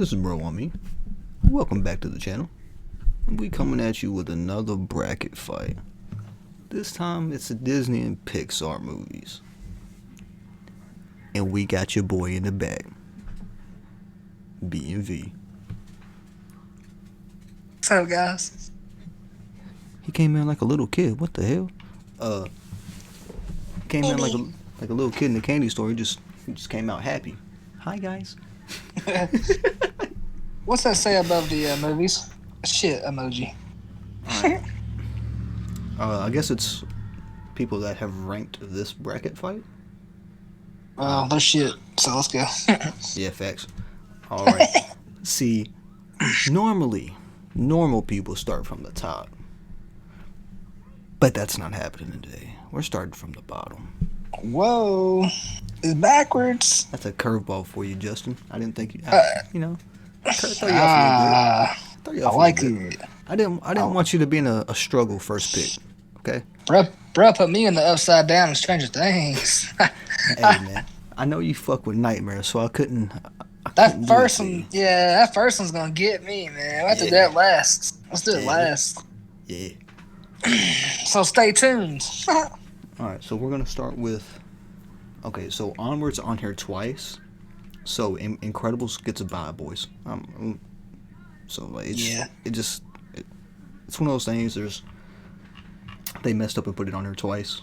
This is Bro on Me. Welcome back to the channel. And we coming at you with another bracket fight. This time it's the Disney and Pixar movies. And we got your boy in the back. B&V. What's up, guys? He came in like a little kid. What the hell? Came in like a little kid in the candy store. He just came out happy. Hi guys. What's that say above the movies? Shit emoji. Alright. I guess it's people that have ranked this bracket fight. Well, no shit. So let's go. Yeah, facts. Alright. See, normally, normal people start from the top. But that's not happening today. We're starting from the bottom. Whoa. It's backwards. That's a curveball for you, Justin. I didn't think you throw you off a little bit. Throw you off I like a little bit. it. I didn't want you to be in a struggle first pick. Okay? Bruh put me in the upside down in Stranger Things. Hey man. I know you fuck with nightmares, so I couldn't That first one's gonna get me, man. Let's do that last. Let's do it last. Yeah. So stay tuned. Alright, so we're gonna start with so Onward's on here twice. So Incredibles gets a bye, boys. So like it's one of those things. They messed up and put it on here twice.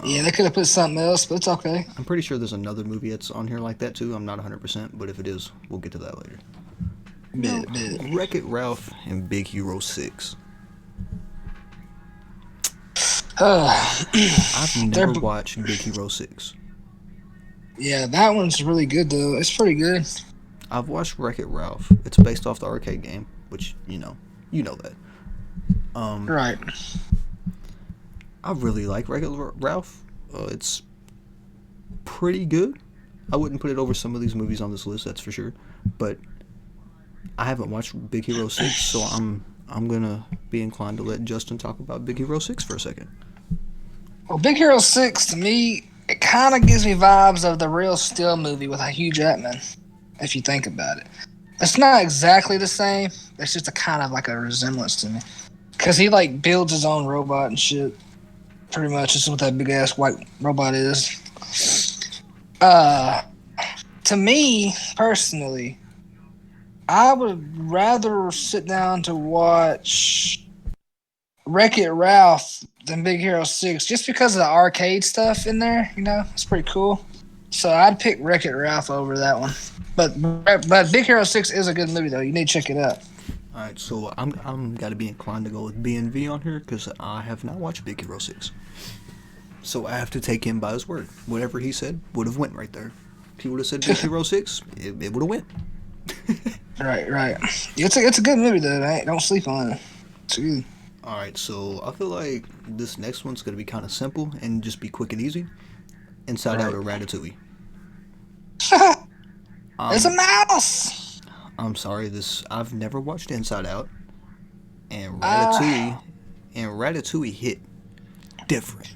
Yeah, they could have put something else, but it's okay. I'm pretty sure there's another movie that's on here like that too. I'm not 100%, but if it is, we'll get to that later. Wreck-It Ralph and Big Hero 6. I've never watched Big Hero 6. Yeah, that one's really good though. It's pretty good. I've watched Wreck-It Ralph. It's based off the arcade game, which you know that. Right. I really like Wreck-It Ralph. It's pretty good. I wouldn't put it over some of these movies on this list, that's for sure. But I haven't watched Big Hero 6, so I'm gonna be inclined to let Justin talk about Big Hero 6 for a second. Well, Big Hero 6 to me, it kind of gives me vibes of the Real Steel movie with Hugh Jackman. If you think about it, it's not exactly the same. It's just a kind of like a resemblance to me, because he like builds his own robot and shit. Pretty much, this is what that big ass white robot is. To me personally, I would rather sit down to watch Wreck-It Ralph than Big Hero 6, just because of the arcade stuff in there. You know, it's pretty cool. So I'd pick Wreck-It Ralph over that one. But Big Hero 6 is a good movie though. You need to check it out. Alright, so I'm gotta be inclined to go with B&V on here because I have not watched Big Hero 6. So I have to take him by his word. Whatever he said would have went right there. If he would have said Big Hero 6, it would have went. Right. It's a good movie though, right? Don't sleep on it. It's good. Alright, so I feel like this next one's gonna be kind of simple and just be quick and easy. Inside Out or Ratatouille. It's a mouse! I'm sorry, I've never watched Inside Out, and Ratatouille hit different.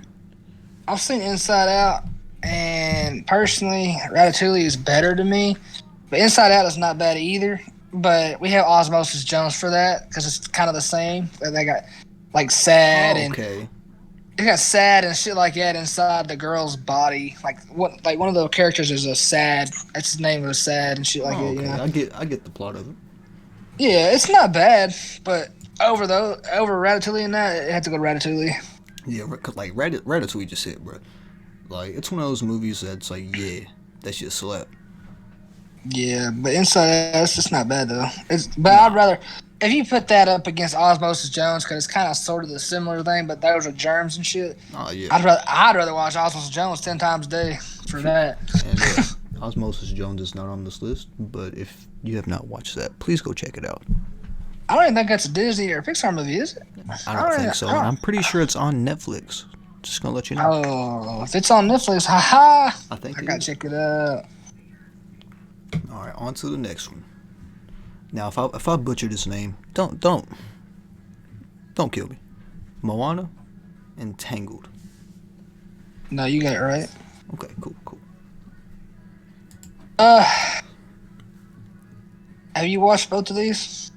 I've seen Inside Out, and personally, Ratatouille is better to me. But Inside Out is not bad either. But we have Osmosis Jones for that because it's kind of the same. They got like sad and they got sad and shit like that inside the girl's body. Like one of the characters is a sad. That's his name was sad and shit like that. You know? I get the plot of it. Yeah, it's not bad, but over Ratatouille and that, it had to go to Ratatouille. Yeah, like Ratatouille just hit, bro. Like it's one of those movies that's like, yeah, that shit slept. Yeah, but Inside Out, it's just not bad though. I'd rather if you put that up against Osmosis Jones, because it's kind of sort of the similar thing, but those are germs and shit. Oh yeah. I'd rather watch Osmosis Jones 10 times a day for that. And Osmosis Jones is not on this list, but if you have not watched that, please go check it out. I don't even think that's a Disney or a Pixar movie, is it? I don't think so. I'm pretty sure it's on Netflix. Just gonna let you know. Oh, if it's on Netflix, haha. I gotta check it out. All right, on to the next one. Now, if I butcher this name, don't kill me. Moana and Tangled. No, you got it right. Okay, cool. Have you watched both of these?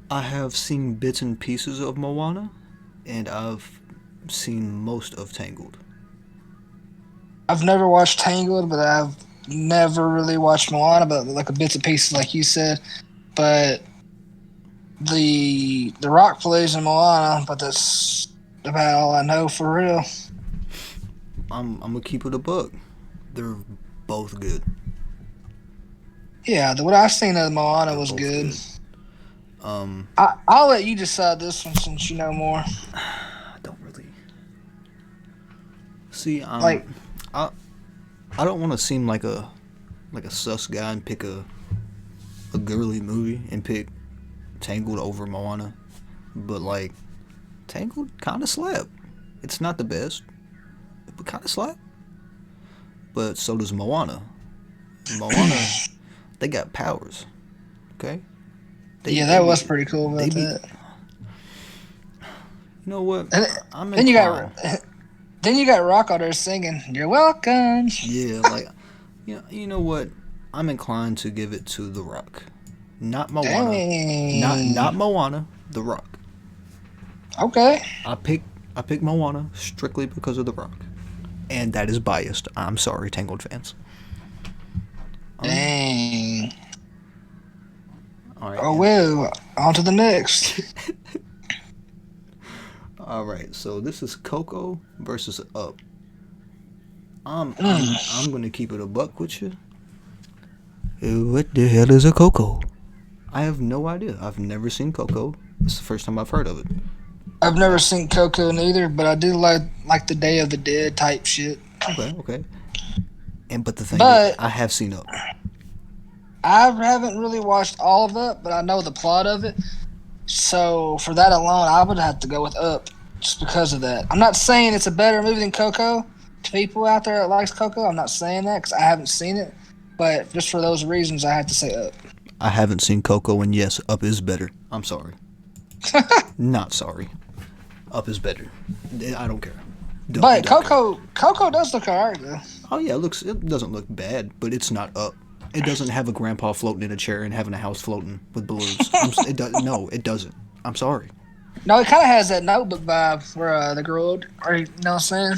I have seen bits and pieces of Moana, and I've seen most of Tangled. I've never watched Tangled, but I've never really watched Moana, but like a bits and pieces, like you said. But the Rock plays in Moana, but that's about all I know for real. I'm gonna keep it a buck. They're both good. Yeah, what I've seen of Moana They're was both good. good. Um, I'll let you decide this one since you know more. I don't really see. Like, I I don't want to seem like a sus guy and pick a girly movie and pick Tangled over Moana, but like Tangled kind of slap. It's not the best, but kind of slap. But so does Moana. Moana, they got powers. Okay. yeah, They that was be pretty cool they about be. that. You know what? And I'm then you inclined. got then you got Rock out there singing, "You're welcome." Yeah, like you know what? I'm inclined to give it to The Rock, not Moana, not Dang. Moana. The Rock. Okay. I pick Moana strictly because of The Rock, and that is biased. I'm sorry, Tangled fans. Um, Dang. all right, Oh well. On to the next. all right. So this is Coco versus Up. Mm. I'm gonna keep it a buck with you. What the hell is a Coco? I have no idea. I've never seen Coco. It's the first time I've heard of it. I've never seen Coco neither, but I do like the Day of the Dead type shit. Okay, okay. And but the thing is, But I have seen Up. I haven't really watched all of it, but I know the plot of it. So for that alone, I would have to go with Up, just because of that. I'm not saying it's a better movie than Coco. To people out there that likes Coco, I'm not saying that because I haven't seen it. But just for those reasons, I have to say Up. I haven't seen Coco, and yes, Up is better. I'm sorry. Not sorry. Up is better. I don't care. But Don't care. Coco does look alright though. Oh yeah, it doesn't look bad, but it's not Up. It doesn't have a grandpa floating in a chair and having a house floating with balloons. No, it doesn't. I'm sorry. No, it kind of has that Notebook vibe where the girl, or you know what I'm saying?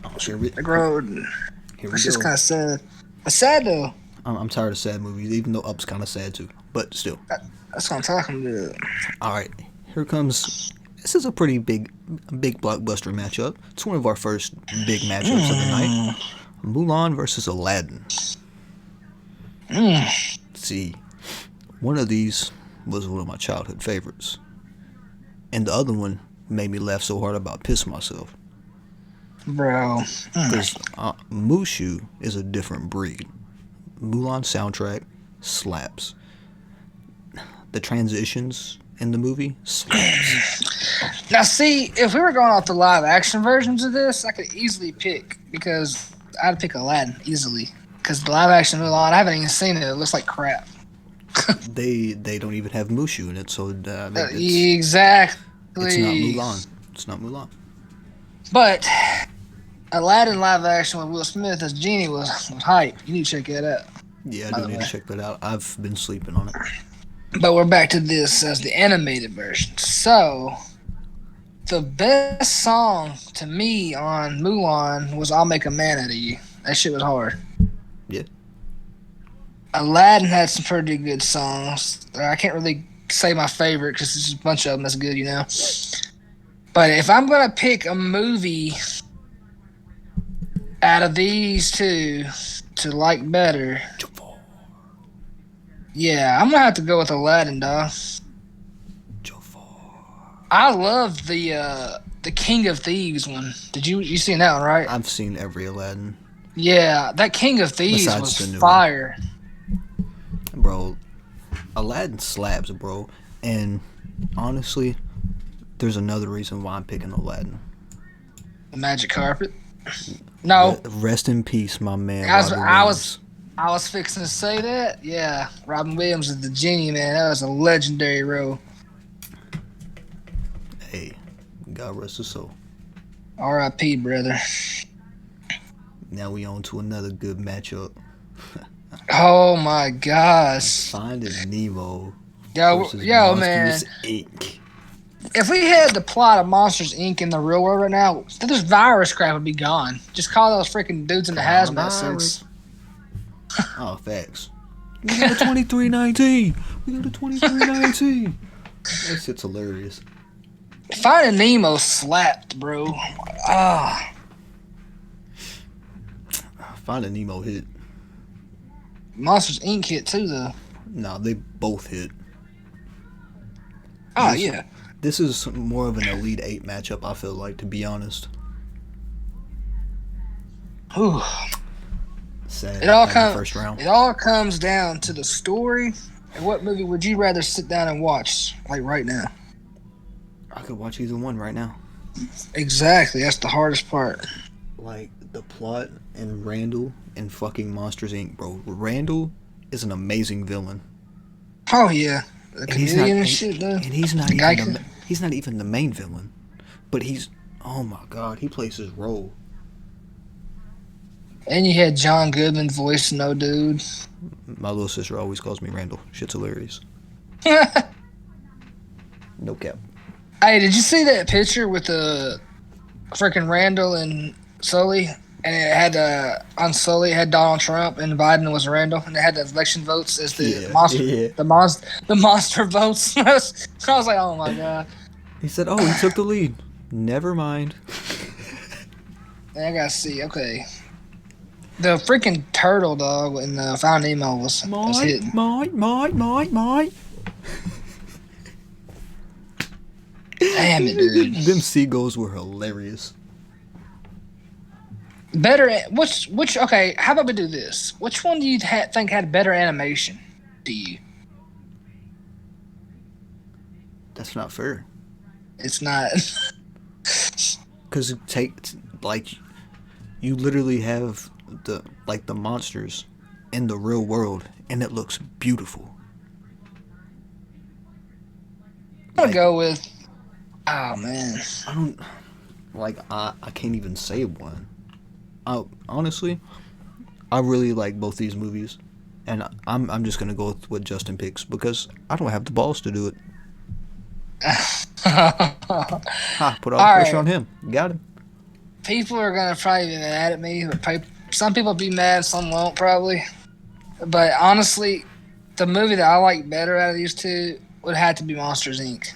Oh, here we The girl, here we it's just go. kind of sad. But sad though. I'm tired of sad movies, even though Up's kind of sad too. But still. That's what I'm talking about. All right, here comes. This is a pretty big blockbuster matchup. It's one of our first big matchups of the night. Mulan versus Aladdin. See, one of these was one of my childhood favorites, and the other one made me laugh so hard about piss myself. Bro. Because Mushu is a different breed. Mulan soundtrack slaps. The transitions in the movie slaps. Now, see, if we were going off the live action versions of this, I could easily pick because I'd pick Aladdin easily. Because the live action Mulan, I haven't even seen it. It looks like crap. They don't even have Mushu in it, so Exactly. it's not Mulan. It's not Mulan. But Aladdin live action with Will Smith as Genie was hype. You need to check that out. Yeah, I By do the need way. to check that out. I've been sleeping on it. But we're back to this as the animated version. So, the best song to me on Mulan was I'll Make a Man Out of You. That shit was hard. Yeah. Aladdin had some pretty good songs. I can't really say my favorite because there's just a bunch of them that's good, you know. But if I'm going to pick a movie out of these two to like better, yeah, I'm going to have to go with Aladdin, dog. I love the King of Thieves one. Did you seen that one, right? I've seen every Aladdin. Yeah, that King of Thieves Besides the was new fire. Bro, Aladdin slaps, bro. And honestly, there's another reason why I'm picking Aladdin. The magic carpet. No, Rest in peace, my man. I was Robin I Williams. was I was fixing to say that. Yeah, Robin Williams is the genie, man. That was a legendary role. Hey, God rest his soul. R.I.P. brother. Now we on to another good matchup. Oh my gosh. Finding Nemo versus Yo, man. Monsters Inc. If we had the plot of Monsters Inc. in the real world right now, this virus crap would be gone. Just call those freaking dudes in the hazmat Coronavirus. suits. Oh, facts. We got a 2319. We got a 2319. That shit's hilarious. Finding Nemo slapped, bro. Ah. Finding Nemo hit. Monsters Inc. hit too, though. Nah, they both hit. Oh, This- yeah. This is more of an Elite 8 matchup, I feel like, to be honest. Whew. Sad. It all, in the first round. it all comes down to the story. And what movie would you rather sit down and watch, like right now? I could watch either one right now. Exactly. That's the hardest part. Like, the plot and Randall and fucking Monsters Inc., bro. Randall is an amazing villain. Oh, yeah. The And he's comedian not, and shit, though. and he's not Guy even could- the, he's not even the main villain. But he's, oh my god, he plays his role. And you had John Goodman voice no dude. My little sister always calls me Randall. Shit's hilarious. No cap. Hey, did you see that picture with the freaking Randall and Sully? And it had on Sully it had Donald Trump and Biden was Randall, and they had the election votes as the Yeah, monster, yeah. the monster votes. I was like, oh my god. He said, oh, he took the lead. Never mind. I gotta see. Okay, the freaking turtle dog in Finding Nemo was hitting. Mine. Damn it, dude. Them seagulls were hilarious. Better. Which? Okay, how about we do this? Which one do you think had better animation? Do you? That's not fair. It's not. Because you literally have the monsters in the real world, and it looks beautiful. I'm gonna go with. Oh man. I can't even say one. Honestly, I really like both these movies, and I'm just gonna go with what Justin picks because I don't have the balls to do it. Put all the pressure on him. Got him. People are gonna probably be mad at me, but some people will be mad, some won't probably. But honestly, the movie that I like better out of these two would have to be Monsters Inc.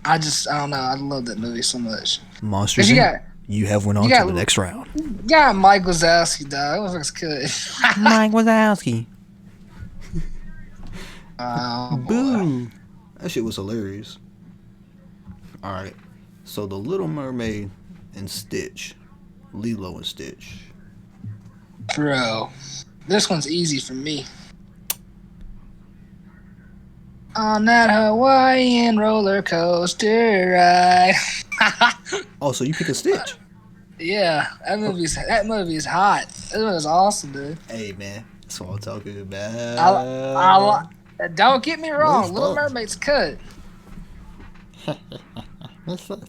I don't know. I love that movie so much. Monsters. You have went on to the next round. You got Mike Wazowski, dog. That looks good. Mike Wazowski. Oh, boy. Boo. That shit was hilarious. Alright. So The Little Mermaid and Stitch. Lilo and Stitch. Bro, this one's easy for me. On that Hawaiian roller coaster ride. Oh, so you pick a Stitch? Yeah, that movie is hot. That movie is awesome, dude. Hey, man. That's what I'm talking about. Don't get me wrong, What's Little up? Mermaid's cut. What's up?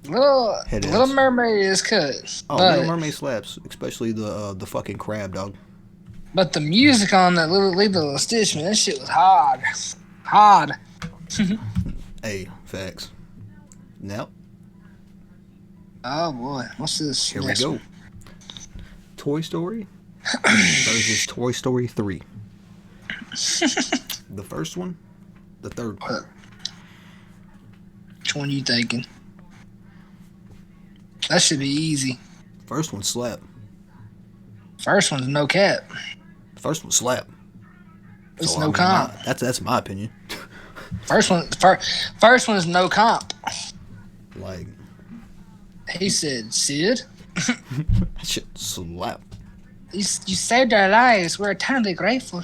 Head Little ass. Mermaid is cut. Oh, but, Little Mermaid slaps. Especially the fucking crab, dog. but the music on that Lilo and Stitch, man, that shit was hard. Hard. Hey, facts. Now, Oh boy, what's this? here we next go. one? Toy Story versus Toy Story 3. The first one, the third one. Which one you thinking? That should be easy. First one slap. First one's no cap. First one slap. It's So, no comp. That's my opinion. First one is no comp. Like, He said, Sid, that shit slap. you saved our lives. We're eternally grateful.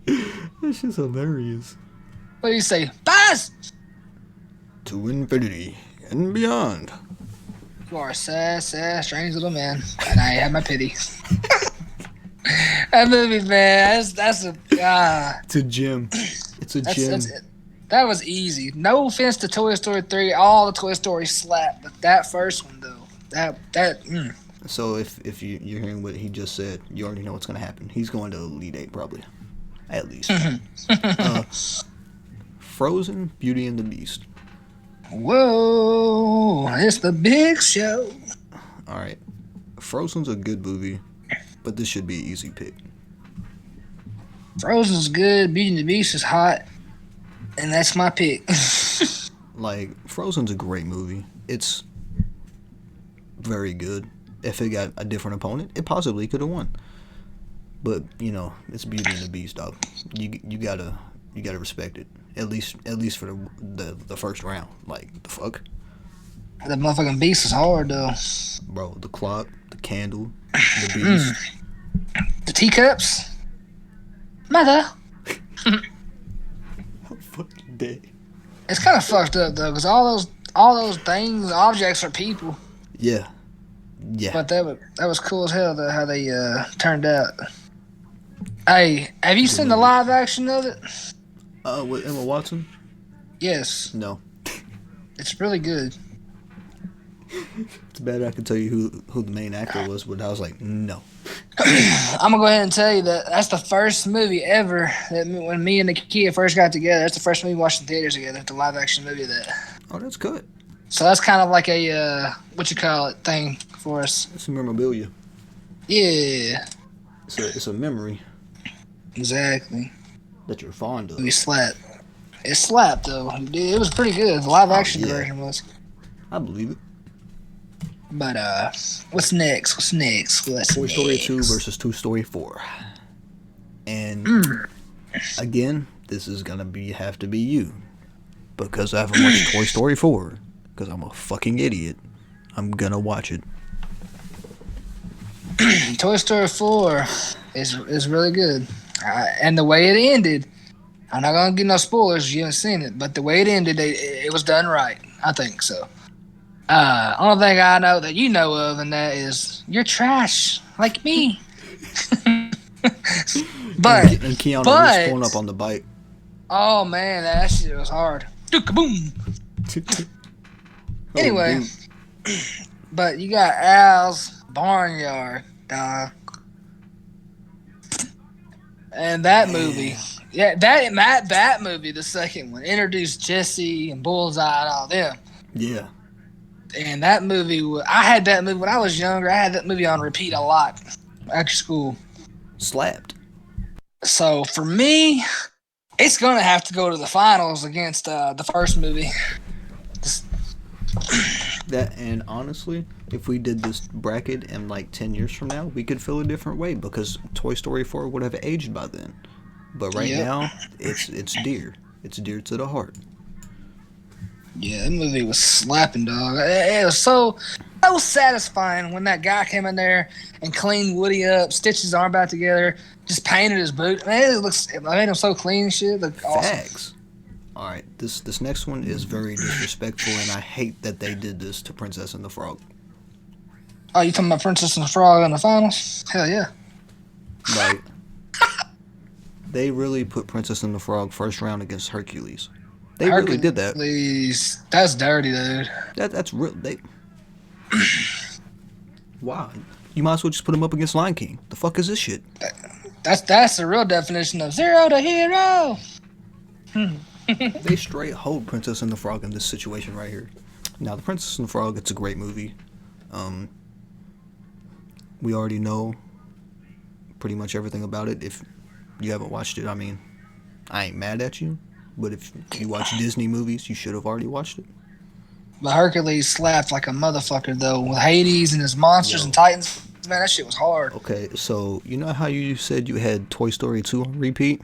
That shit's hilarious. What do you say? Buzz! To infinity and beyond. You are a sad, strange little man, and I have my pity. That movie, man, that's a It's a gym. It's a gym. that's it. That was easy. No offense to Toy Story 3, all the Toy Stories slap, but that first one though, So if you're hearing what he just said, you already know what's gonna happen. He's going to Elite Eight probably, at least. Uh, Frozen, Beauty and the Beast. Whoa, it's the big show. All right, Frozen's a good movie, but this should be an easy pick. Frozen's good. Beauty and the Beast is hot, and that's my pick. Like Frozen's a great movie. It's very good. If it got a different opponent, it possibly could have won. But it's Beauty and the Beast, dog. You gotta respect it. At least for the first round. Like the fuck, The motherfucking Beast is hard though. bro. The clock, the candle, the beast. The teacups, mother. I'm fucking dead. It's kind of fucked up though, because all those things, objects are people. Yeah, yeah. But that was cool as hell though, how they turned out. Hey, have you seen the live action of it? With Emma Watson? Yes, No. it's really good. It's bad I could tell you who the main actor was, but I was like, no. I'm gonna go ahead and tell you that that's the first movie ever that when me and the kid first got together. That's the first movie we watched in theaters together. The live action movie of that. Oh, that's good. So that's kind of like a thing for us. It's some memorabilia. Yeah, It's a memory exactly. that you're fond of. We slapped. It slapped though. It was pretty good. The live action yeah. version was. I believe it. But what's next? Toy Story 2 versus Toy Story 4. And again, this is gonna have to be you. Because I haven't watched Toy Story 4. Because I'm a fucking idiot. I'm gonna watch it. Toy Story 4 is really good. And the way it ended, I'm not gonna give no spoilers. You haven't seen it, but the way it ended, it was done right. I think so. Only thing I know that you know of, and that is you're trash like me. but And Keanu Reeves pulling up on the bike. oh man, that shit was hard. Boom. Anyway, but you got Al's Barnyard, dog. And that movie, yeah, that movie, the second one, introduced Jesse and Bullseye and all them. Yeah. And that movie, I had that movie when I was younger. I had that movie on repeat a lot after school. Slapped. So for me, it's gonna have to go to the finals against the first movie. That, and honestly, if we did this bracket in like 10 years from now, we could feel a different way because Toy Story 4 would have aged by then. But right now, it's dear. It's dear to the heart. Yeah, that movie was slapping, dog. It was so satisfying when that guy came in there and cleaned Woody up, stitched his arm back together, just painted his boot. Man, it made him so clean and shit. Looked awesome. Facts. All right, this next one is very disrespectful, and I hate that they did this to Princess and the Frog. Oh, you talking about Princess and the Frog in the finals? Hell yeah. Like, they really put Princess and the Frog first round against Hercules. They really did that. Hercules, that's dirty, dude. That's real. Wow. You might as well just put him up against Lion King. The fuck is this shit? That's the real definition of zero to hero. They straight hold Princess and the Frog in this situation right here. Now, The Princess and the Frog, it's a great movie. We already know pretty much everything about it. If you haven't watched it, I mean, I ain't mad at you. But if you watch Disney movies, you should have already watched it. But Hercules slapped like a motherfucker, though, with Hades and his monsters and Titans. Man, that shit was hard. Okay, so you know how you said you had Toy Story 2 on repeat?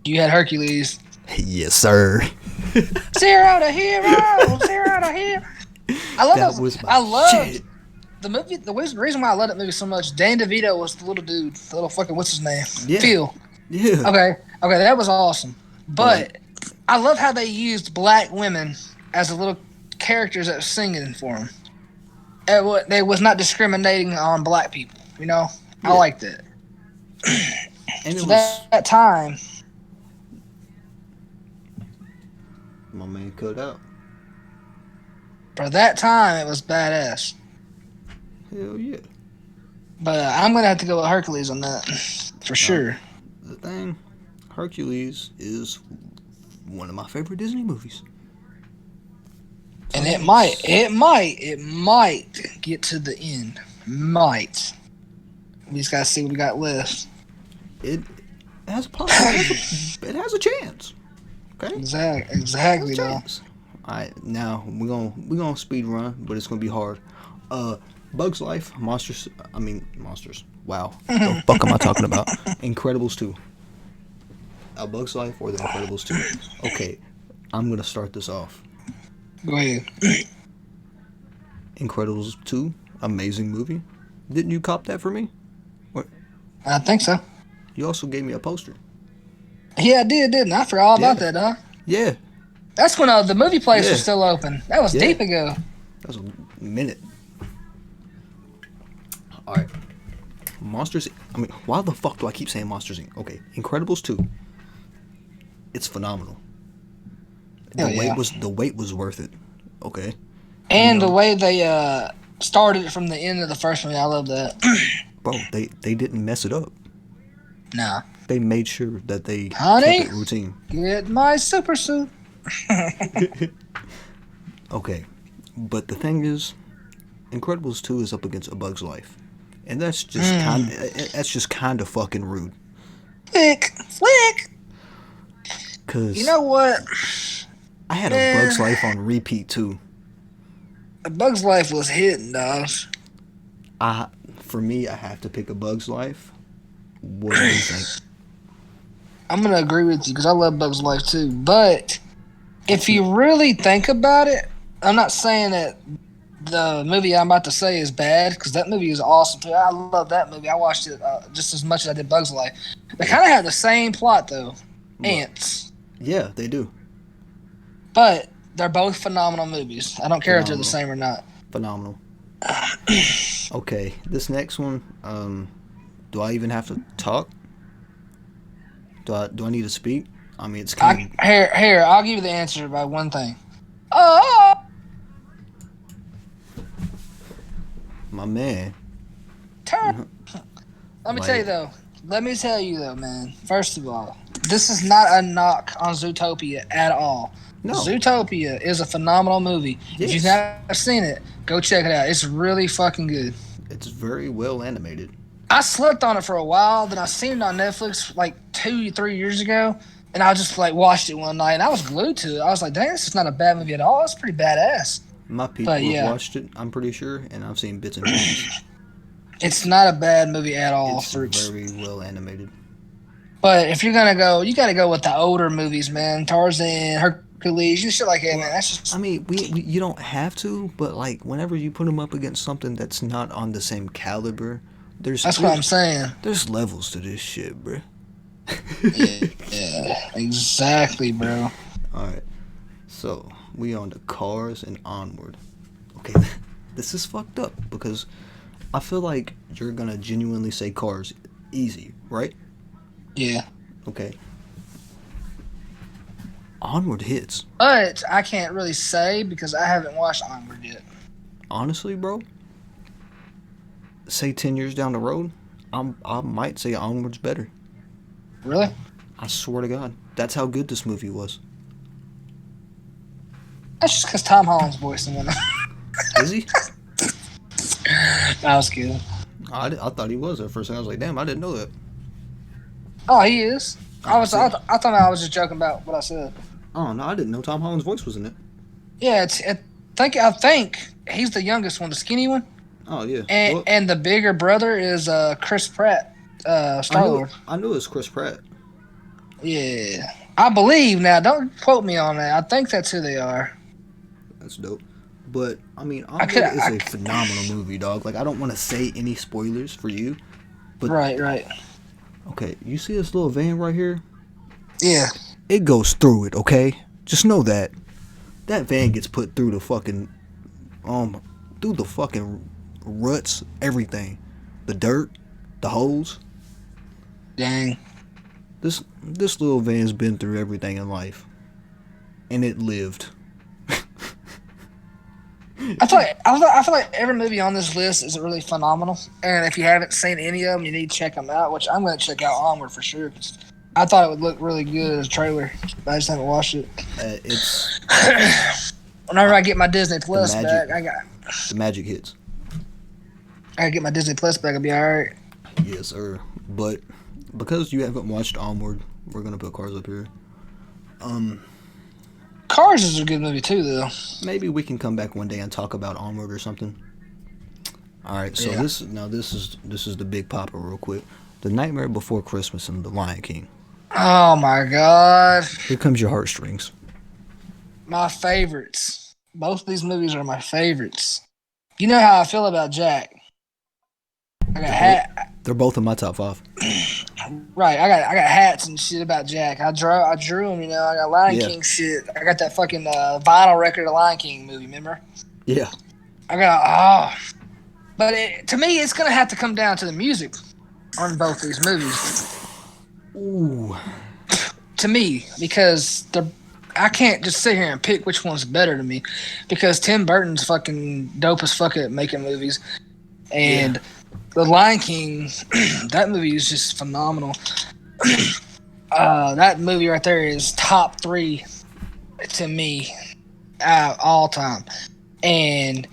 You had Hercules. Yes, sir. Zero to hero. Zero to hero. I love That those. was my I loved shit. the movie. The reason why I love that movie so much, Dan DeVito was the little dude. The little fucking, what's his name? Yeah. Phil. Yeah. Okay, that was awesome. But I love how they used black women as the little characters that were singing for them. They was not discriminating on black people, you know? Yeah. I like that. And it So was... that time, My man cut out. for that time, it was badass. Hell yeah. But I'm gonna have to go with Hercules on that for Now, sure. the thing, Hercules is one of my favorite Disney movies. And So it's it might get to the end. Might. We just gotta see what we got left. it has a it has a chance. Okay, it has a Exactly, though. chance. All right, now we're gonna speed run, but it's gonna be hard. Uh, Bugs Life, Monsters. Wow, the fuck am I talking about? Incredibles 2. A Bug's Life or The Incredibles 2? Okay, I'm gonna start this off. Go ahead. Incredibles 2, amazing movie. Didn't you cop that for me? What? I think so. You also gave me a poster. Yeah, I did, didn't I? I forgot all Yeah, about that, huh? yeah, That's when the movie place was yeah, still open. That was yeah. deep ago. That was a minute. All right, Monsters. Why the fuck do I keep saying Monsters Inc? Okay, Incredibles 2. It's phenomenal. Hell yeah. The wait was worth it. Okay, you And the know, way they started it from the end of the first one, I love that. bro, they didn't mess it up. Nah. They made sure that they kept Honey, it routine. get my super suit. Okay, but the thing is, Incredibles 2 is up against A Bug's Life, and that's just kind of fucking rude. Flick. You Cause know what? I had A Man, Bug's Life on repeat too. A Bug's Life was hitting, dog. I For me, I have to pick A Bug's Life. What do you think? I'm gonna agree with you because I love Bug's Life too. But if you really think about it, I'm not saying that the movie I'm about to say is bad because that movie is awesome too. I love that movie. I watched it just as much as I did Bug's Life. They kind of have the same plot though, What? ants. Yeah, they do. But they're both phenomenal movies. I don't care if they're the Phenomenal, same or not. phenomenal. Okay, this next one. Do I even have to talk? Do I need to speak? It's kind of Here, I'll give you the answer by one thing. Oh, my man. turn. Let me tell you Like, though. Let me tell you though, man. First of all, this is not a knock on Zootopia at all. no. Zootopia is a phenomenal movie. If you've Yes, not seen it, go check it out. It's really fucking good. it's very well animated. I slept on it for a while, then I seen it on Netflix like 2, 3 years ago, and I just like watched it one night, and I was glued to it. I was like, "Dang, this is not a bad movie at all. It's pretty badass." My But people have yeah, watched it, I'm pretty sure, and I've seen bits and pieces. it's not a bad movie at all. It's very well animated. But if you're gonna go, you got to go with the older movies, man. Tarzan, Hercules, you shit like that, man. That's just We you don't have to, but like whenever you put them up against something that's not on the same caliber, there's that's what I'm saying. there's levels to this shit, bro. Yeah, exactly, bro. All right, so we on to Cars and Onward. Okay, this is fucked up because I feel like you're gonna genuinely say Cars easy, right? Yeah, Okay. Onward hits. but I can't really say because I haven't watched Onward yet. Honestly, bro, say 10 years down the road, I might say Onward's better. Really? I swear to God. That's how good this movie was. That's just because Tom Holland's voicing it. Is he? I was kidding. I thought he was at first. I was like, damn, I didn't know that. Oh, he is. I See? thought I was just joking about what I said. Oh, no, I didn't know Tom Holland's voice was in it. Yeah, I think he's the youngest one, the skinny one, Oh, yeah. and Well, and the bigger brother is Chris Pratt, Star Lord. I knew it was Chris Pratt. Yeah, I believe now. Don't quote me on that. I think that's who they are. That's dope. But, I could. Onward is a phenomenal movie, dog. Like, I don't want to say any spoilers for you. But, Right. okay, you see this little van right here? Yeah. It goes through it, okay? Just know that. That van gets put through the fucking, through the fucking ruts, everything. The dirt, the holes. Dang. This little van's been through everything in life. And it lived. I feel like every movie on this list is really phenomenal, and if you haven't seen any of them, you need to check them out. Which I'm going to check out Onward for sure. 'Cause I thought it would look really good as a trailer, but I just haven't watched it. It's Whenever uh, I get my Disney the Plus magic. back, The magic hits. I gotta get my Disney Plus back. I'll be all right. Yes, sir. But because you haven't watched Onward, we're gonna put Cars up here. Um, Cars is a good movie too, though. maybe we can come back one day and talk about Onward or something. All right. So Yeah. this is the big popper real quick. The Nightmare Before Christmas and The Lion King. Oh my god, Here comes your heartstrings. my favorites. Both of these movies are my favorites. You know how I feel about Jack. I got They're both hat. they're both in my top five. Right, I got hats and shit about Jack. I drew them. You know, I got Lion Yeah. King shit. I got that fucking vinyl record of Lion King movie. Remember? Yeah. I got but to me, it's gonna have to come down to the music on both these movies. Ooh. To me, because I can't just sit here and pick which one's better to me, because Tim Burton's fucking dope as fuck at making movies, and The Lion King, that movie is just phenomenal. That movie right there is top 3 to me all time. And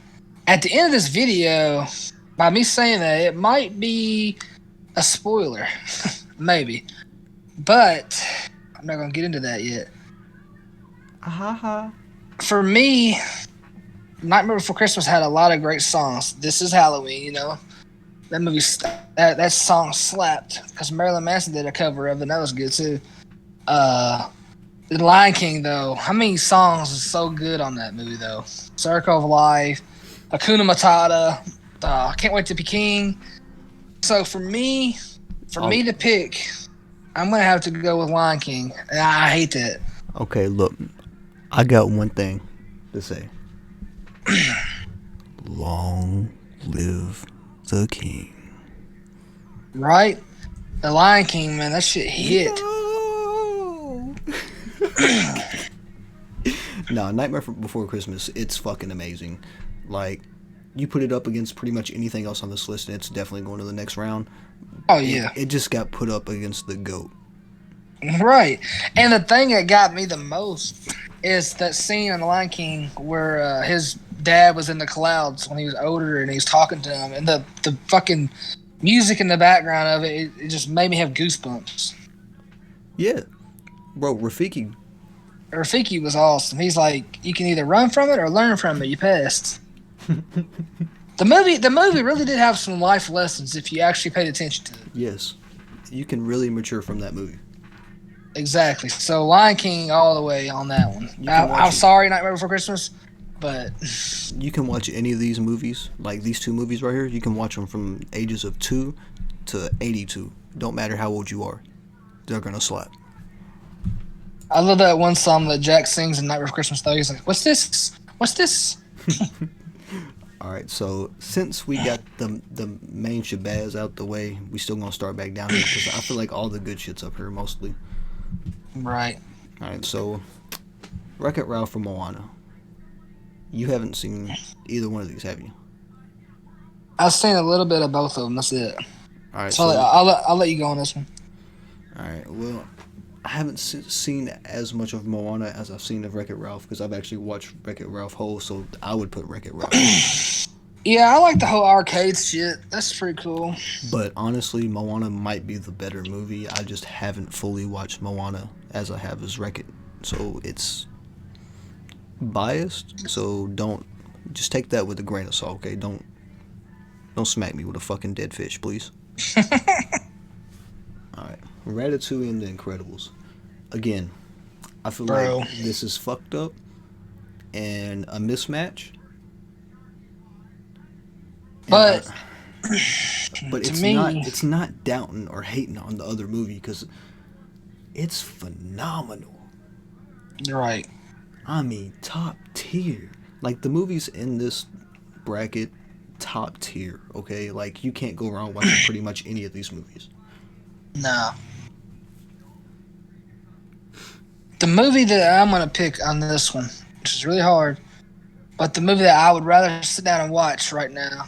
at the end of this video, by me saying that, it might be a spoiler, maybe, but I'm not gonna get into that yet. Ha. For me, Nightmare Before Christmas had a lot of great songs. This Is Halloween, you know. That movie, that song slapped because Marilyn Manson did a cover of it. And that was good too. The Lion King, though, how many songs is so good on that movie though? Circle of Life, Hakuna Matata, Can't Wait to Be King. So for me to pick, I'm gonna have to go with Lion King. And I hate that. Okay, look. I got one thing to say. Long live the king. Right? The Lion King, man, that shit hit. No. No, Nightmare Before Christmas, it's fucking amazing. Like, you put it up against pretty much anything else on this list, and it's definitely going to the next round. Oh yeah. It just got put up against the GOAT. Right. And the thing that got me the most is that scene in The Lion King where his dad was in the clouds when he was older and he was talking to him, and the fucking music in the background of it just made me have goosebumps. Yeah. Bro, Rafiki was awesome. He's like, you can either run from it or learn from it. You passed. The movie really did have some life lessons if you actually paid attention to it. yes. You can really mature from that movie. Exactly. So Lion King all the way on that one. I'm sorry, Nightmare Before Christmas, but You can watch any of these movies, like these two movies right here. You can watch them from ages of 2 to 82. Don't matter how old you are. They're going to slap. I love that one song that Jack sings in Nightmare Before Christmas. Though he's like, "What's this? What's this?" All right, so since we got the main shabazz out the way, we still gonna start back down here because I feel like all the good shit's up here mostly. Right. All right, so Wreck-It Ralph from Moana. You haven't seen either one of these, have you? I've seen a little bit of both of them. That's it. All right, So I'll let you go on this one. all right. Well, I haven't seen as much of Moana as I've seen of Wreck-It Ralph because I've actually watched Wreck-It Ralph whole, so I would put Wreck-It Ralph. Yeah, I like the whole arcade shit. That's pretty cool. But honestly, Moana might be the better movie. I just haven't fully watched Moana as I have as Wreck-It, so it's biased. So don't just take that with a grain of salt, okay? Don't smack me with a fucking dead fish, please. All right, Ratatouille and The Incredibles. Again, I feel Bro. like this is fucked up and a mismatch. But But to it's me- it's not doubting or hating on the other movie because it's phenomenal. right. I mean, top tier. Like the movies in this bracket, top tier. Okay, like you can't go wrong watching pretty much any of these movies. No. The movie that I'm gonna pick on this one, which is really hard, But the movie that I would rather sit down and watch right now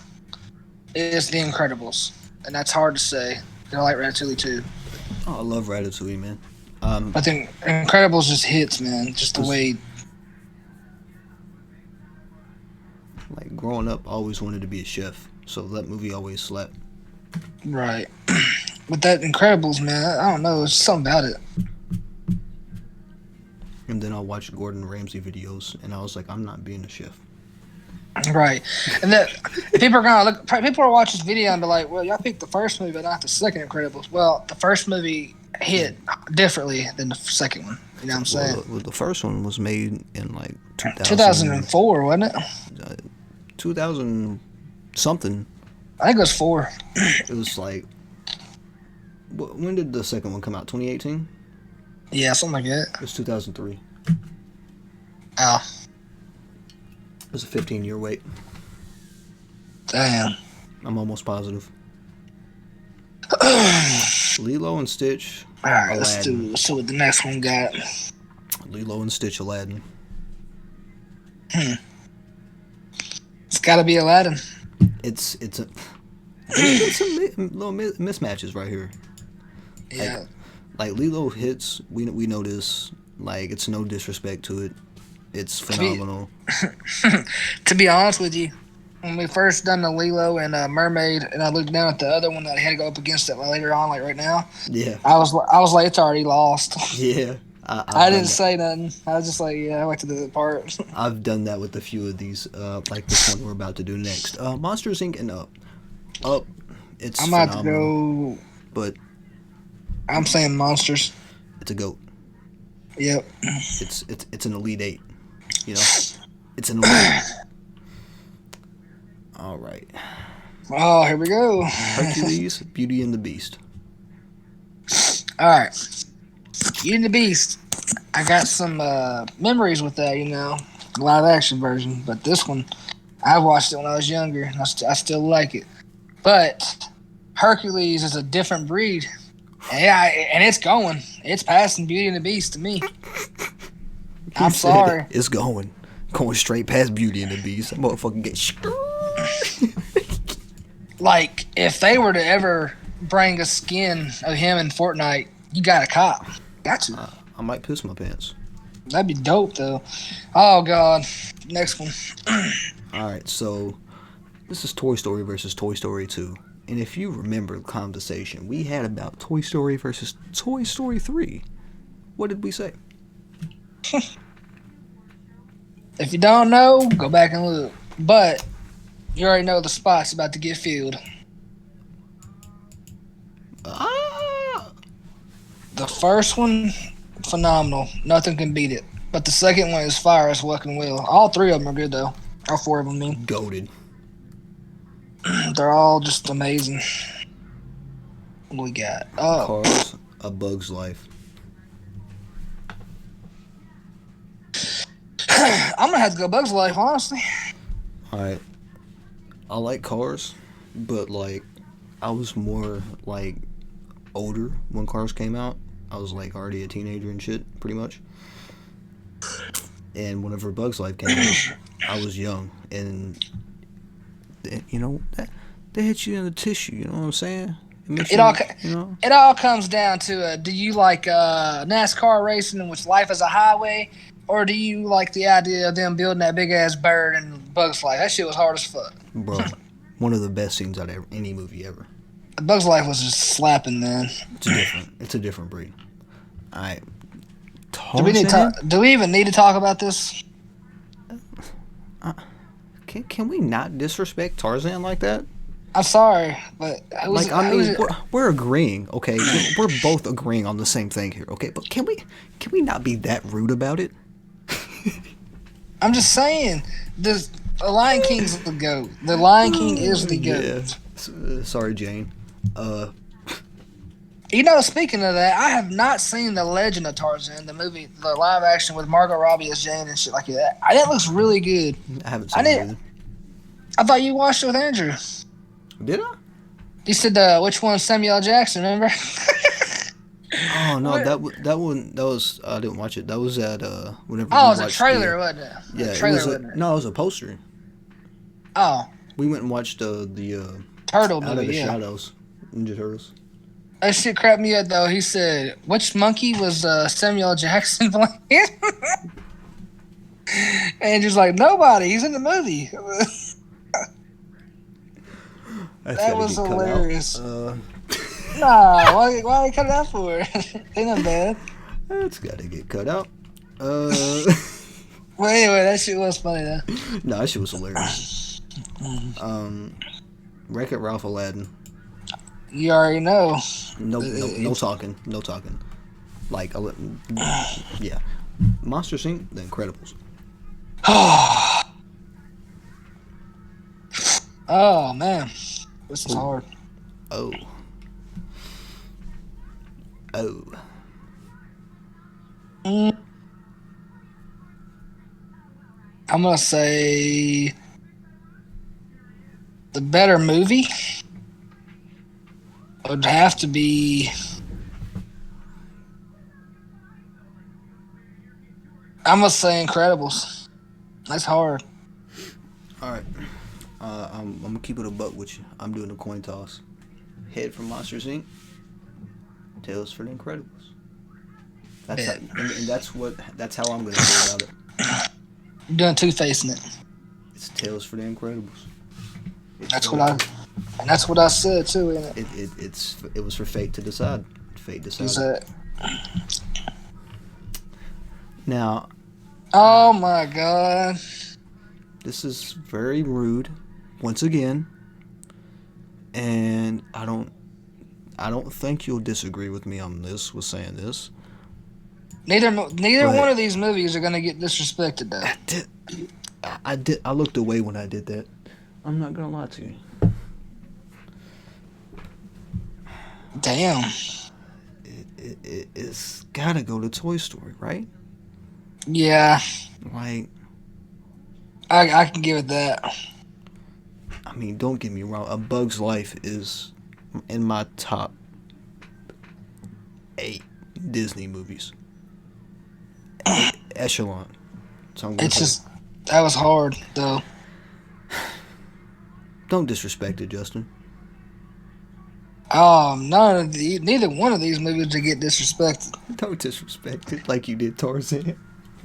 is The Incredibles, and that's hard to say. I like Ratatouille too. Oh, I love Ratatouille, man. I think Incredibles just hits, man. Just the way. Like growing up, I always wanted to be a chef, so that movie always slapped. Right. But that Incredibles, man, I don't know. There's something about it. And then I watched Gordon Ramsay videos, and I was like, I'm not being a chef. Right. And that people are gonna look. People will watch this video and be like, "Well, y'all picked the first movie, but not the second Incredibles." Well, the first movie hit differently than the second one. You know what I'm saying? Well, the first one was made in like 2004, wasn't it? 2000 something. I think it was 4. It was like, when did the second one come out? 2018? Yeah, something like that. It was 2003. Oh, It was a 15-year wait. damn. I'm almost positive. Lilo and Stitch. All right, Aladdin. let's see what the next one got. Lilo and Stitch, Aladdin. It's got to be Aladdin. It's some little mismatches right here. Yeah. Like Lilo hits. We know this. Like, it's no disrespect to it. It's phenomenal. To be honest with you, when we first done the Lilo and Mermaid, and I looked down at the other one that I had to go up against it later on, like right now, Yeah. I was like, it's already lost. Yeah. I didn't say nothing. I was just like, yeah, I like to do the part. I've done that with a few of these, like this one we're about to do next. Monsters Inc. and Up. Up, it's I'm about phenomenal, to go. but I'm saying Monsters. it's a goat. Yep. It's an Elite 8. You know? It's an Elite 8. All right. Oh, here we go. Hercules, Beauty and the Beast. All right. Beauty and the Beast. I got some memories with that, the live action version. But this one, I watched it when I was younger, and I still like it. But Hercules is a different breed. And it's going. It's passing Beauty and the Beast to me. I'm sorry. It's going straight past Beauty and the Beast. That motherfucker get. Like, if they were to ever bring a skin of him in Fortnite, you got a cop. Got to. I might piss my pants. That'd be dope, though. Oh, God. Next one. All right, so this is Toy Story versus Toy Story 2. And if you remember the conversation we had about Toy Story versus Toy Story 3, what did we say? If you don't know, go back and look. But you already know the spot's about to get filled. The first one, phenomenal. Nothing can beat it. But the second one is fire as fucking will. All 3 of them are good, though. All 4 of them, I mean. Goated. They're all just amazing. What we got? Oh. Cars, A Bug's Life. I'm going to have to go Bug's Life, honestly. Alright. I like Cars, but, like, I was more, like, older when Cars came out. I was, like, already a teenager and shit, pretty much. And whenever Bug's Life came out, I was young. And, they hit you in the tissue, you know what I'm saying? It all comes down to, do you like NASCAR racing, in which life is a highway, or do you like the idea of them building that big-ass bird and Bug's Life? That shit was hard as fuck. Bro, one of the best scenes out of any movie ever. Bug's Life was just slapping, man. It's a different breed. All right. Do we even need to talk about this? Can we not disrespect Tarzan like that? I'm sorry, but we're agreeing, okay? We're both agreeing on the same thing here, okay? But can we not be that rude about it? I'm just saying, the Lion King's the GOAT. The Lion King is the GOAT. Yeah. Sorry, Jane. Speaking of that, I have not seen The Legend of Tarzan, the movie, the live action with Margot Robbie as Jane and shit like that. That looks really good. I haven't seen it either. I thought you watched it with Andrew. Did I? You said which one? Samuel L. Jackson, remember? Oh no, What? that was I didn't watch it. That was at whenever Oh, we it was a watched trailer, wasn't it? yeah, A it trailer, was a wasn't it? no, it was a poster. Oh, We went and watched the Turtle Out of movie, the yeah. Shadows, Ninja Turtles. That shit cracked me up though. He said, "Which monkey was Samuel Jackson playing?" And just like nobody, he's in the movie. That's That got to was get cut out. hilarious. Nah, why you cut it out for? Ain't no bad. That's got to get cut out. Well, anyway, that shit was funny though. No, that shit was hilarious. Wreck-It Ralph, Aladdin. You already know. No talking, no talking. Like, yeah, Monsters Inc. The Incredibles. Oh man, this is hard. Oh. I'm gonna say the better movie would have to be. I'm gonna say Incredibles. That's hard. All right. I'm gonna keep it a buck with you. I'm doing a coin toss. Head for Monsters Inc. Tails for the Incredibles. That's how, that's how I'm gonna feel about it. You're doing two-facing it. It's Tails for the Incredibles. That's what I said too, ain't it? It was for fate to decide. Fate You decided. said. Now, Oh my god. this is very rude, once again, and I don't think you'll disagree with me on this. With saying this, Neither But- one of these movies are gonna get disrespected though. I looked away when I did that. I'm not gonna lie to you. Damn. It's gotta go to Toy Story, right? Yeah, Like, I can give it that. I mean, don't get me wrong. A Bug's Life is in my top 8 Disney movies. Echelon. So I'm gonna It's say- just that was hard though. don't disrespect it, Justin. Neither one of these movies to get disrespected. Don't disrespect it like you did Tarzan.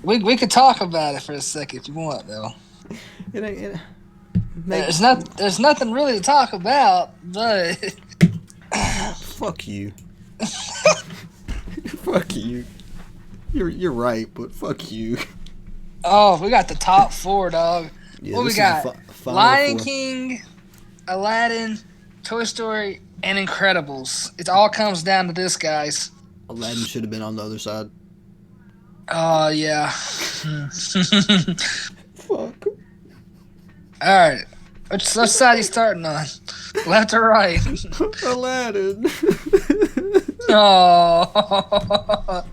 We could talk about it for a second if you want though. There's nothing really to talk about, but Fuck you. Fuck you. You're right, but fuck you. oh, we got the top 4, dog. Yeah, What we this is got? the final Lion 4. King, Aladdin, Toy Story, and Incredibles. It all comes down to this, guys. Aladdin should have been on the other side. Oh yeah. Fuck. All right. Which side you starting on? Left or right? Aladdin. Oh.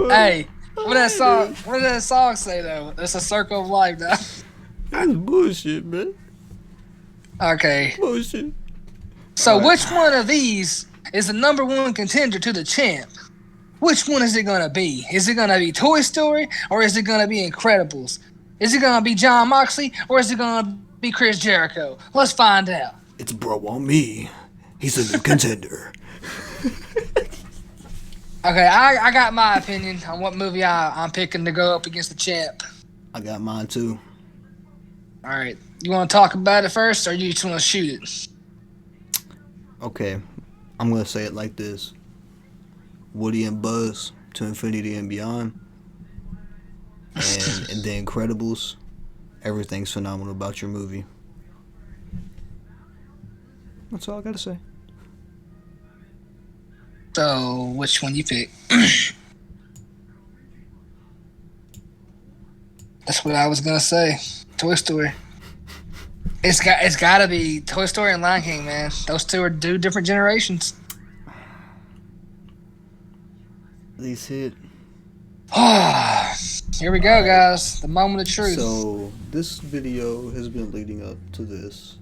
Hey, what did that song say though? It's a circle of life now. That's bullshit, man. Okay. Bullshit. So All right. which one of these is the number 1 contender to the champ? Which one is it gonna be? Is it gonna be Toy Story or is it gonna be Incredibles? Is it gonna be John Moxley or is it gonna be Chris Jericho? Let's find out. It's bro on me. He's a new contender. Okay, I got my opinion on what movie I'm picking to go up against the champ. I got mine too. All right, you want to talk about it first, or you just want to shoot it? Okay, I'm gonna say it like this: Woody and Buzz to Infinity and Beyond, and The Incredibles. Everything's phenomenal about your movie. That's all I gotta say. So, which one you pick? That's what I was gonna say. Toy Story. It's got to be Toy Story and Lion King, man. Those two are 2 different generations. These hit. Here we go, guys. The moment of truth. So this video has been leading up to this,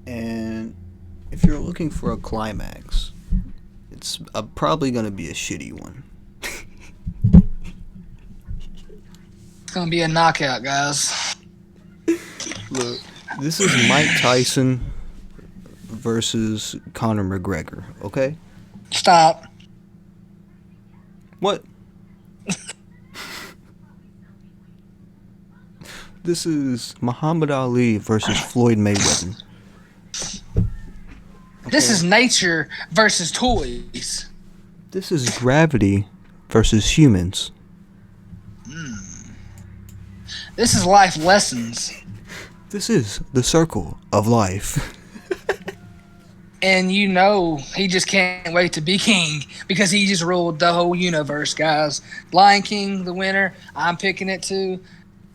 and if you're looking for a climax, It's probably gonna be a shitty one. It's gonna be a knockout, guys. Look, this is Mike Tyson versus Conor McGregor. Okay. Stop. What? This is Muhammad Ali versus Floyd Mayweather. This is nature versus toys. This is gravity versus humans. This is life lessons. This is the circle of life. And you know he just can't wait to be king because he just ruled the whole universe, guys. Lion King, the winner. I'm picking it too.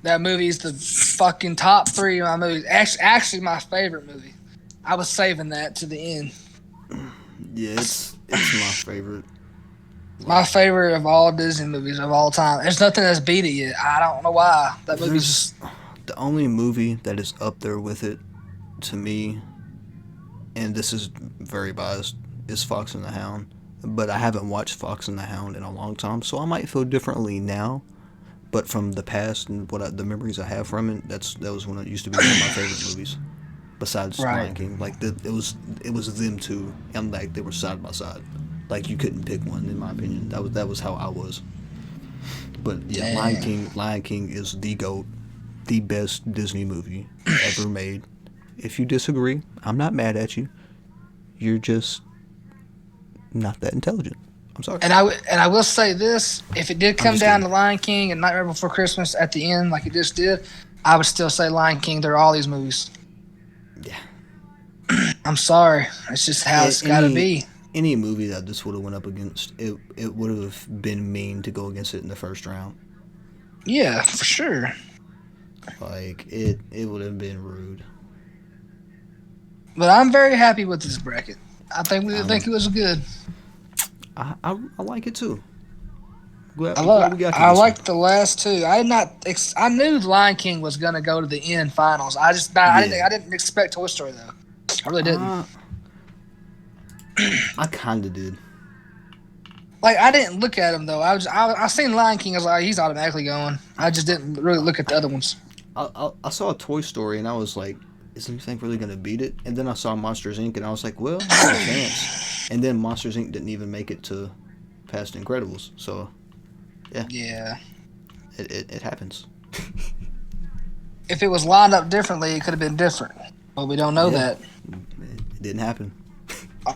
That movie's the fucking top 3 of my movies. Actually, my favorite movie. I was saving that to the end. Yeah, it's my favorite. My favorite of all Disney movies of all time. There's nothing that's beat it yet. I don't know why. That movie's just... The only movie that is up there with it, to me, and this is very biased, is Fox and the Hound. But I haven't watched Fox and the Hound in a long time, so I might feel differently now. But from the past and the memories I have from it, that was when it used to be one of my favorite movies. Besides Lion King, like it was them two, and like they were side by side. Like you couldn't pick one, in my opinion. That was how I was. But yeah, Lion King is the GOAT, the best Disney movie ever made. If you disagree, I'm not mad at you. You're just not that intelligent. I'm sorry. And I will say this: if it did come down to Lion King and Nightmare Before Christmas at the end, like it just did, I would still say Lion King. They're all these movies. Yeah. I'm sorry. It's just how it's got to be. Any movie that this would have went up against, it would have been mean to go against it in the first round. Yeah, for sure. Like it would have been rude. But I'm very happy with this bracket. I think it was good. I like it too. I liked the last two. I knew Lion King was gonna go to the end finals. I didn't expect Toy Story though. I really didn't. I kind of did. Like I didn't look at him though. I seen Lion King. I was like, he's automatically going. I just didn't really look at the other ones. I saw Toy Story and I was like, is anything really gonna beat it? And then I saw Monsters Inc. and I was like, well, there's a chance. And then Monsters Inc. didn't even make it to past Incredibles. So, yeah. Yeah. It happens. If it was lined up differently, it could have been different. But we don't know that. It didn't happen.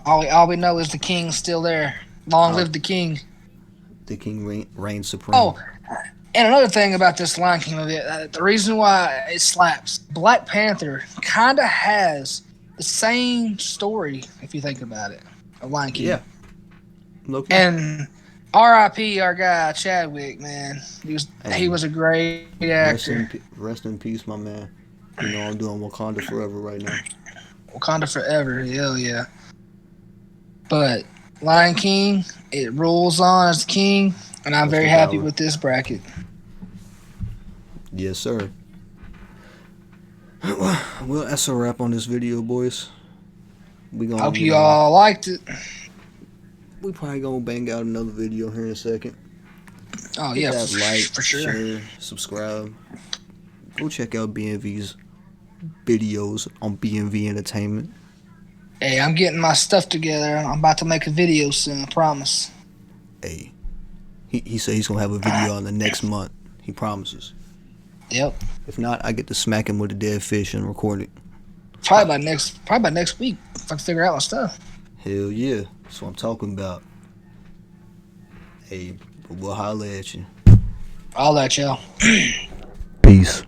All we know is the king's still there. Long live the king. The king reigns supreme. Oh, and another thing about this Lion King movie, the reason why it slaps, Black Panther kind of has the same story, if you think about it, of Lion King. Yeah. Okay. And R.I.P. our guy Chadwick, man. He was a great actor. Rest in peace, my man. You know I'm doing Wakanda Forever right now. Wakanda Forever, hell yeah. But Lion King, it rules on as the king, and I'm very happy with this bracket. Yes, sir. Well, that's a wrap on this video, boys. Hope you all liked it. We probably gonna bang out another video here in a second. Oh yeah, for sure. Share, subscribe. Go check out BNV's videos on BNV Entertainment. Hey, I'm getting my stuff together. I'm about to make a video soon, I promise. Hey, he said he's gonna have a video on the next month. He promises. Yep. If not, I get to smack him with a dead fish and record it. Probably by next week, if I can figure out my stuff. Hell yeah, that's what I'm talking about. Hey, we'll holler at you. I'll let y'all. Peace.